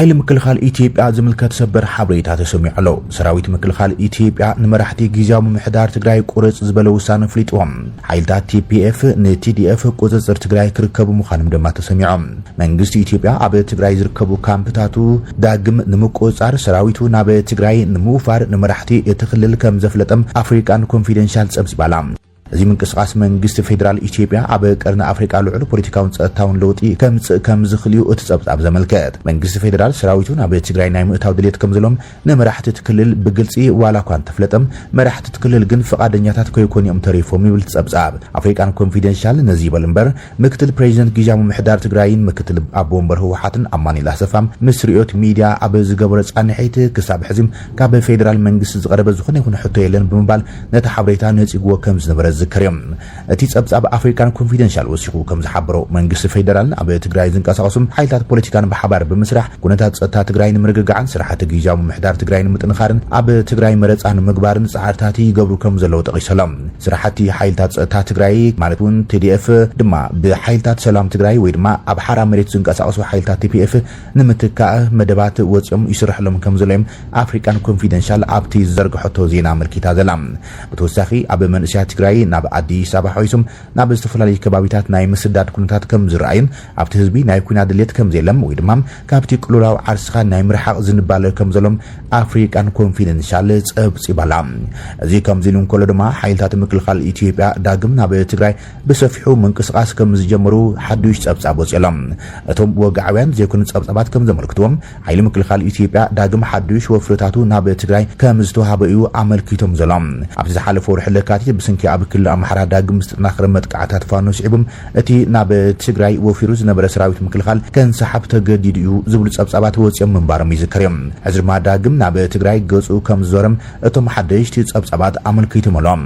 حيل مكلخال إثيوبيا زملكت سبر حبريتا تسمع له سراويت مكلخال إثيوبيا نمرحتي جيزاو محدار تግራይ ቁርጽ ዝበለው ውሳነ ፍሊጦም ሓይልታት TPF ንTDF ቁጽጽር ትግራይ ክርከቡ ምዃንም ድማ ተሰሚዖም መንግስቲ ኢትዮጵያ ኣብ ትግራይ ዝርከቡ ካምፕታቱ ዳግም ንምቆጻር ሰራዊቱ ናብ ትግራይ ንምውፋር ንመራሕቲ እትኽልል ከም ዘፍለጠም አፍሪካን ኮንፊደንሻል ጸብጽባላ እዚ ምንቅስቃስ መንግስት ፌደራል ኢትዮጵያ ኣብ ቀርና አፍሪካ ልዑል ፖለቲካውን ጸጥታውን ለውጢ ከም ዝኽልዩ እትጸብጻብ ዘመልከት መንግስት ፌደራል ሰራዊቱን ኣብ ትግራይ ናይ ምእታው ድሌት ከም ዘሎም ንመራሕቲ ትክልል ብግልጺ ዋላኳን ተፍለጠም መራሕቲ ትክልል ግን ፈቃደኛታት ኮይኮንዮም ተሪፎም ይብል ጸብጻብ አፍሪካን ኮንፊደንሻል ነዚ በልምበር ምክትል ፕሬዚደንት ጊዜያዊ ምሕዳር ትግራይን ምክትል አቦ ወንበር ህወሓትን አማኒላ ሰፋም ምስሪዮት ሚዲያ ኣብ ዝገበረ ጻንሒት ክሳብ ሕዚም ካብ ፌደራል መንግስት ዝቀረበ ዝኾነ ይኹን ሕቶ የለን ብምባል ነታ ሓበሬታ ነጽግዎ ከም ዝነበረ كريم اتي تصبصب افريكان كونفيدنشال وسيخو كم زحبرو منግስት ፌደራል ኣብ ትግራይ ዝንቀሳቀሱም ሓይልታት ፖለቲካን በሓባር በመስራሕ ኩነታት ጸጥታ ትግራይን ምርግጋዕን ስራሕቲ ጊዜያዊ ምሕዳር ትግራይን ምጥንኻርን ኣብ ትግራይ መረጻን ምግባርን ጻዕርታት ይገብሩ ከም ዘለው ጠቂሰሎም ስራሕቲ ሓይልታት ጸጥታ ትግራይ ማለትውን TDF ድማ ብሓይልታት ሰላም ትግራይ ወይ ድማ ኣብ ሓራ መሬት ዝንቀሳቀሱ ሓይልታት TPF ንምትካእ መደባት ወጽኦም ይስርሕሎም ከም ዘሎም አፍሪካን ኮንፊደንሻል ኣብቲ ዘርግሖቶ ዜና መልኪታ ዘላም በተወሳኺ ኣብ መንእስያ ትግራይ ናብ አዲስ አበባ ሆይሱም ናብ ዝተፈላለዩ ከባቢታት ናይ መስዳድ ኩነታት ከም ዝረአዩን ኣብቲ ህዝቢ ናይ ኩናት ድሌት ከም ዘለም ወይ ድማ ካብቲ ቅሉላው ዓርስኻ ናይ ምርሓቅ ዝንባለ ከም ዘሎም አፍሪካን ኮንፊደንሻል ጸብጽባላ እዚ ከም ዝሉን ኮሎ ድማ ሓይልታት ምክልኻል ኢትዮጵያ ዳግም ናብ ትግራይ በሰፊሑ መንቅስቃስ ከም ዝጀመሩ ሓዱሽ ጸብጻብ ወጽሎም እቶም ወጋዓውያን ዘይኩን ጸብጻባት ከም ዘመልክቱም ሓይል ምክልኻል ኢትዮጵያ ዳግም ሓዱሽ ወፍረታቱ ናብ ትግራይ ከም ዝተዋሃበዩ አመልክቶም ዘሎም ኣብቲ ዝሓለፈ ወርሒ ለካቲት ብስንኪ ኣብ ክልል አምሓራ ዳግም ዝተናኸረ መጥቃዕታት ፋኖ ሲዕቡም እቲ ናብ ትግራይ ወፊሩ ዝነበረ ሰራዊት ምክልኻል ከንሰሓብ ተገዲዱ ዝብሉ ጸብጻባት ወጽኦም መንባሮም ይዝከርዮም ሕዝማ ዳግም ናብ ትግራይ ገጹ ከም ዝዞረም እቶም ሓደሽቲ ጸብጻባት አመልክቶምሎም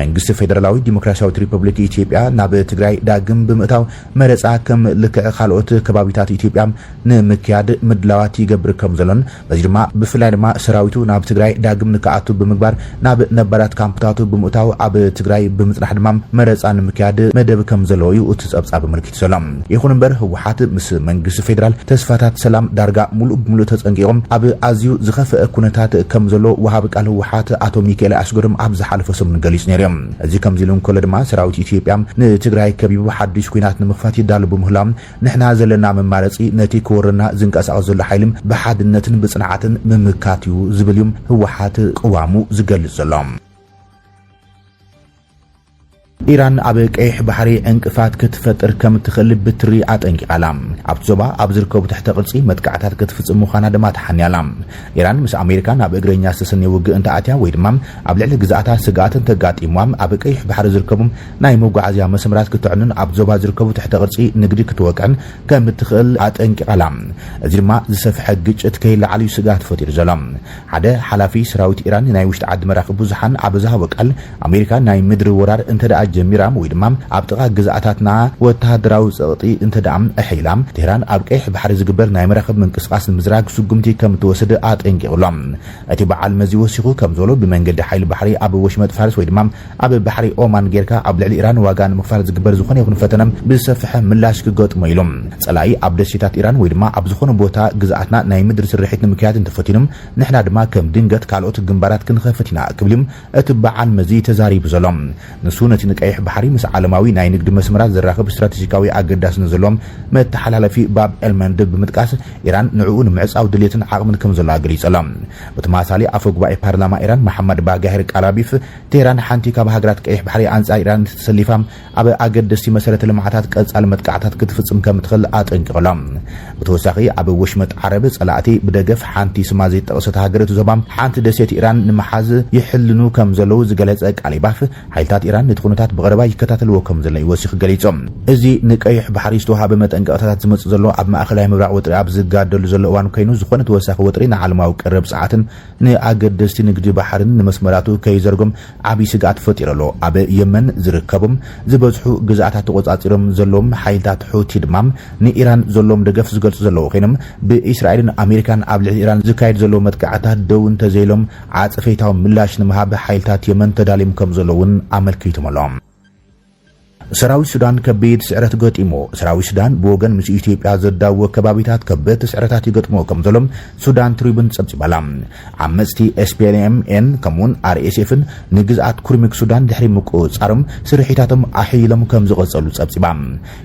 መንግስት ፌደራላዊ ዲሞክራሲያዊት ሪፐብሊክ ኢትዮጵያ ናብ ትግራይ ዳግም ብምእታው መረጻ ከም ልክዕ ካልኦት ከባቢታት ኢትዮጵያ ንምክያድ ምድላዋት ይገብር ከም ዘሎን በዚ ድማ ብፍላይ ድማ ሰራዊቱ ናብ ትግራይ ዳግም ንከኣቱ ብምግባር ናብ ነባራት ካምፕታቱ ብምእታው ኣብ ትግራይ ብምጽናሕ ድማ መረጻን ምክያድ መደብ ከም ዘለውዩ እትጸብጻብ ምልክት ሰላም ይኹን እምበር ህወሓት ምስ መንግስት ፌደራል ተስፋታት ሰላም ዳርጋ ሙሉ ተጸንቂቆም ኣብ ኣዝዩ ዝኸፈአ ኩነታት ከም ዘሎ ወሃብ ቃል ህወሓት አቶ ሚካኤል አስገዶም ኣብ ዝሓለፈ ሰሙን ገሊጽ ነይሮም እዚ ከም ዝሉን ኮለ ድማ ሰራዊት ኢትዮጵያ ንትግራይ ከቢቡ ሓድሽ ኩናት ንምኽፋት ይዳሉ ብምህላም ንሕና ዘለና መማረጺ ነቲ ክወርና ዝንቀሳቀስ ዘሎ ሓይልም ብሓድነትን ብጽንዓትን ምምካትዩ ዝብልዮም ህወሓት ቅዋሙ ዝገልጽ ዘሎም ኢራን ኣብ ቀይሕ ባሕሪ እንቅፋት ክትፈጥር ከም ትኽእል ብትሪ ኣጠንቂቃላ ኣብ ዞባ ኣብ ዝርከቡ ትሕተ ቅርጺ መጥቃዕታት ክትፍጽም ምዃና ድማ ተሓንያላ ኢራን ምስ ኣሜሪካ ናብ እግረኛ ዝተሰነየ ውግእ እንተኣትያ ወይ ድማ ኣብ ልዕሊ ግዛኣታት ስጋኣትን ተጋጢሞም ኣብ ቀይሕ ባሕሪ ዝርከቡ ናይ መጓዓዝያ መስመራት ክትዕኑን ኣብ ዞባ ዝርከቡ ትሕተ ቅርጺ ንግዲ ክትወቅዕን ከም ትኽእል ኣጠንቂቃላ እዚ ድማ ዝሰፍሐ ግጭት ከይለዓልዩ ስጋት ፈጢሩ ዘሎ ሓደ ሓላፊ ሰራዊት ኢራን ናይ ውሽጢ ዓዲ መራኺ ብዙሓን ኣብ ዝሃቦ ቃል ኣሜሪካ ናይ ምድሪ ወራር እንተደኣ ጀሚራም ወይ ድማ ኣብ ጥቃ ግዛኣታትና ወተሃደራዊ ጸቕጢ እንተዳም እሒላም ቴህራን ኣብ ቀይሕ ባሕሪ ዝግበር ናይ መራኸብ ምንቅስቃስ ንምዝራግ ስጉምቲ ከም ትወስድ ኣጠንቂቕሎም እቲ በዓል መዚ ወሲኹ ከም ዘሎ ብመንገዲ ሓይሊ ባሕሪ ኣብ ወሽመጥ ፋርስ ወይ ድማ ኣብ ባሕሪ ኦማን ጌርካ ኣብ ልዕሊ ኢራን ዋጋ ንምኽፋል ዝግበር ዝኾነ ይኹን ፈተነ ብዝሰፍሐ ምላሽ ክገጥሞ ኢሎም ጸላኢ ኣብ ደሴታት ኢራን ወይ ድማ ኣብ ዝኾነ ቦታ ግዛኣትና ናይ ምድሪ ስርሒት ንምክያድ እንተፈቲኖም ንሕና ድማ ከም ድንገት ካልኦት ግንባራት ክንኸፍት ኢና ክብልም እቲ በዓል መዚ ተዛሪቡ ዘሎም ንሱ ነቲ ቀይሕ ባሕሪ ምስ ዓለማዊ ናይ ንግዲ መስመራት ዘራኽብ ስትራቴጂካዊ ኣገዳስነት ዘሎም መተሓላለፊ ባብ ኤልመንድ ብምጥቃስ ኢራን ንዕኡ ንምዕጻው ድሌትን ዓቕምን ከም ዘላ ገሊጸሎም በተማሳሊ ኣፈ ጉባኤ ፓርላማ ኢራን መሐመድ ባጋሂር ቃላቢፍ ቴህራን ሓንቲ ካብ ሃገራት ቀይሕ ባሕሪ አንጻር ኢራን ተሰሊፋ ኣብ ኣገደስቲ መሰረተ ልምዓታት ቀጻሊ መጥቃዕታት ክትፍጽም ከም ትኽእል ኣጠንቂቖሎም በተወሳኺ ኣብ ወሽመጥ ዓረብ ጸላእቲ ብደገፍ ሓንቲ ስማ ዘይጠቐሰት ሃገር ዞባም ሓንቲ ደሴት ኢራን ንምሓዝ ይሕልኑ ከም ዘለው ዝገለጸ ቃሊባፍ ሓይልታት ኢራን ንትኹነታት بغربا يكتاتلو كم زلي وسيخ غليصوم ازي نقيح بحري ዝተوሃበ መጠንቀቕታት ዝመጽ ዘሎ ኣብ ማእከላይ ምብራቅ ወጥሪ ኣብ ዝጋደሉ ዘሎ እዋን ኮይኑ ዝኾነ ተወሳኺ ወጥሪ ንዓለማዊ ቀረብ ሰዓትን ንኣገደስቲ ንግዲ ባሕርን ንመስመራቱ ከይዘርጎም ዓቢ ስጋት ፈጢረሎ ኣብ የመን ዝርከቡም ዝበዝሑ ግዛኣታት ተቆጻጺሮም ዘሎም ሓይልታት ሑቲ ድማም ንኢራን ዘሎም ደገፍ ዝገልጹ ዘለው ኮይኖም ብእስራኤልን ኣሜሪካን ኣብ ልዕሊ ኢራን ዝካየድ ዘሎ መጥቃዕታት ደውን ተዘይሎም ዓጽፈይታዊ ምላሽ ንምሃብ ሓይልታት የመን ተዳሊም ከም ዘለውን ኣመልኪቶምሎም ሰራዊት ሱዳን ከበድ ስዕረት ገጢሞ ሰራዊት ሱዳን በወገን ምስ ኢትዮጵያ ዘዳው ከባቢታት ከበድ ስዕረታት ይገጥሞ ከምዘሎም ሱዳን ትሪቡን ጸብጽባላ አምስቲ SPLM-N ከሙን RSF-ን ንግዛት ኩርሚክ ሱዳን ድሕሪ ምቁጻርም ስርሒታቶም አሂሎም ከም ዝቀጸሉ ጸብጽባ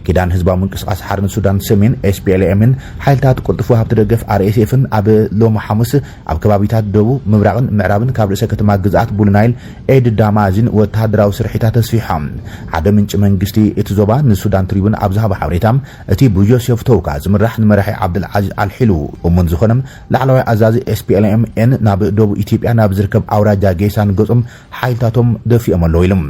ኪዳን ህዝባዊ ምንቅስቃስ ሓርነት ሱዳን ሰሜን SPLM-ን ሓይልታት ቁልጥፉ ሃብቲ ደገፍ RSF-ን ኣብ ሎም ሐሙስ ኣብ ከባቢታት ደቡብ ምብራቅን ምዕራብን ካብ ርእሰ ከተማ ግዛት ቡልናይል ኤድ ዳማዚን ወታደራዊ ስርሒታት ተስፊሖም ሓደ ምንጭ መንግስቲ እትዞባ ንሱዳን ትሪቡን ኣብዛሃብ ሓበሬታም እቲ ብጆሴፍ ተውካ ዝምራሕ ንመራሒ ዓብድልዓዚዝ አልሒሉ እሙን ዝኾነም ላዕለዋይ ኣዛዚ SPLM-N ናብ ደቡብ ኢትዮጵያ ናብ ዝርከብ ኣውራጃ ጌሳን ገጾም ሓይልታቶም ደፊኦም ኣለዉ ኢሎም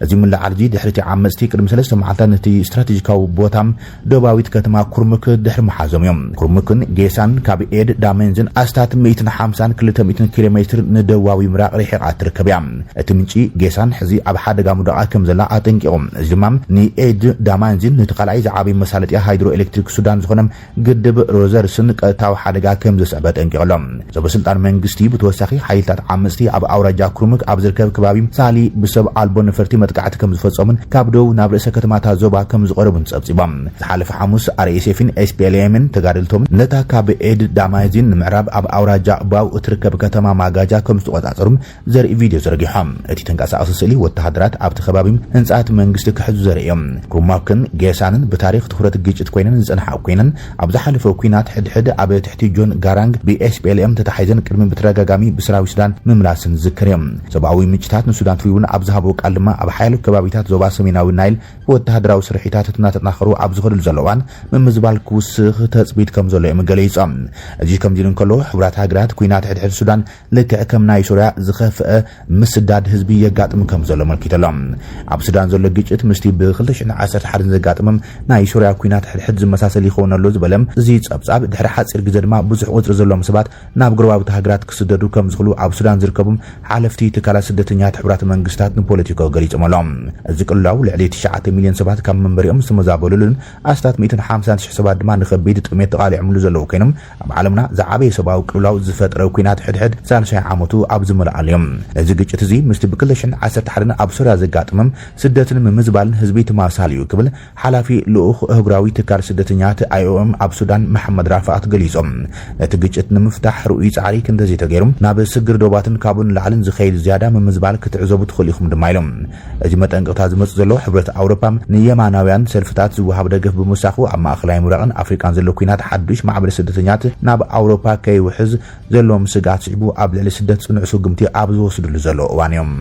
እዚ ምልዓልጂ ድሕሪቲ ዓመፅቲ ቅድሚ 3 መዓልታት ነቲ ስትራቴጂካዊ ቦታም ደቡባዊት ከተማ ኩርሙክ ድሕሪ መሓዞም እዮም ኩርሙክን ጌሳን ካብ ኤድ ዳሜንዝን ኣስታት 152 ኪሎ ሜትር ንደቡባዊ ምራቅ ርሒቓ ትርከብ እያ እቲ ምንጪ ጌሳን ሕዚ ኣብ ሓደጋ ሙደቃ ከም ዘላ ኣጠንቂቖም እዚ ድማ ንኤድ ዳማንዚን ንተኻልኣይ ዝዓበይ መሳለጥያ ሃይድሮ ኤሌክትሪክ ሱዳን ዝኾነም ግድብ ሮዘርስን ቀጥታዊ ሓደጋ ከም ዘስዕበ ጠንቂቖሎም ሰበስልጣን መንግስቲ ብተወሳኺ ሓይልታት ዓመፅቲ ኣብ ኣውራጃ ኩርሙክ ኣብ ዝርከብ ከባቢ ሳሊ ብሰብ ኣልቦ ነፈርቲ መጥቃዕቲ ከም ዝፈጸሙን ካብ ደቡብ ናብ ርእሰ ከተማታት ዞባ ከም ዝቐረቡን ጸብጺቦም ዝሓለፈ ሐሙስ RSF-ን SPLM-ን ተጋደልቶም ነታ ካብ ኤድ ዳማንዚን ንምዕራብ ኣብ ኣውራጃ ባው እትርከብ ከተማ ማጋጃ ከም ዝተቆጻጸሩም ዘርኢ ቪድዮ ዘርጊሖም እቲ ተንቀሳቐሲ ስእሊ ወተሃደራት ኣብቲ ከባቢ ህንጻት መንግስቲ ክሕዙ ዘርእዮም ኩርሙክን ጌሳንን በታሪክ ትኹረት ግጭት ኮይነን ዝጸንሐ ኮይነን ኣብ ዝሓለፈ ኩናት ሕድሕድ ኣብ ትሕቲ ጆን ጋራንግ BSPLM ተታሒዘን ቅድሚ ብተረጋጋሚ ብሰራዊት ሱዳን ምምላስን ዝከርዮም ሰብኣዊ ምንጭታት ንሱዳን ትሪቡን ኣብ ዝሃበው ቃል ድማ ኣብ ሓይሉ ከባቢታት ዞባ ሰሜናዊ ናይል ወተሃደራዊ ስርሒታት እናተጠናኸሩ ኣብ ዝኸዱሉ ዘለዋን ምምዝባል ክውስኽ ተጽቢት ከም ዘሎ የመገለይጾም እዚ ከምዚ ኢሉ እንከሎ ሕብራት ሃገራት ኩናት ሕድሕድ ሱዳን ልክዕ ከም ናይ ሶርያ ዝኸፍአ ምስዳድ ህዝቢ የጋጥም ከም ዘሎ መልኪተሎም ኣብ ሱዳን ዘሎ ግጭት ምስቲ ብ2011 ዘጋጥመም ናይ ሶርያ ኩናት ሕድሕድ ዝመሳሰል ይኸውን ኣሎ ዝበለም እዚ ጸብጻብ ድሕሪ ሓፂር ግዜ ድማ ብዙሕ ቁጽሪ ዘለዎም ሰባት ናብ ጎረባብቲ ሃገራት ክስደዱ ከም ዝኽእሉ ኣብ ሱዳን ዝርከቡ ሓለፍቲ ትካላት ስደተኛታት ሕብራት መንግስታት ንፖለቲካው ገሊጾም ኣሎም እዚ ቅልውላው ልዕሊ 9 ሚልዮን ሰባት ካብ መንበሪኦም ዝተመዛበሉሉን ኣስታት 150,000 ሰባት ድማ ንኸቢድ ጥሜት ተቓሊዖምሉ ዘለዉ ኮይኖም ኣብ ዓለምና ዝዓበየ ሰብኣዊ ቅልውላው ዝፈጥረ ኩናት ሕድሕድ ሳልሳይ ዓመቱ ኣብ ዝመልኣል እዮም እዚ ግጭት እዚ ምስቲ ብ2011 ኣብ ሶርያ ዘጋጥመም ስደትን ምምዝባልን ህዝቢ ተማሳል እዩ ክብል ሓላፊ ልኡኽ እህጉራዊ ትካል ስደተኛታት IOM ኣብ ሱዳን መሐመድ ራፋት ገሊጾም እቲ ግጭት ንምፍታሕ ርኡይ ጻዕሪ ክንደዘይ ተገይሮም ናብ ስግር ዶባትን ካብን ላዕልን ዝኸይድ ዝያዳ ምምዝባል ክትዕዘቡ ትኽእሉ ኢኹም ድማ ኢሎም እዚ መጠንቀቕታ ዝመጽእ ዘሎ ሕብረት ኣውሮፓ ንየማናውያን ሰልፍታት ዝወሃብ ደገፍ ብምውሳኹ ኣብ ማእኸላይ ምብራቕን ኣፍሪካን ዘሎ ኩናት ሓዱሽ ማዕበል ስደተኛታት ናብ ኣውሮፓ ከይውሕዝ ዘለዎም ስጋት ስዒቡ ኣብ ልዕሊ ስደት ጽኑዕ ስጉምቲ ኣብ ዝወስድሉ ዘሎ እዋን እዮም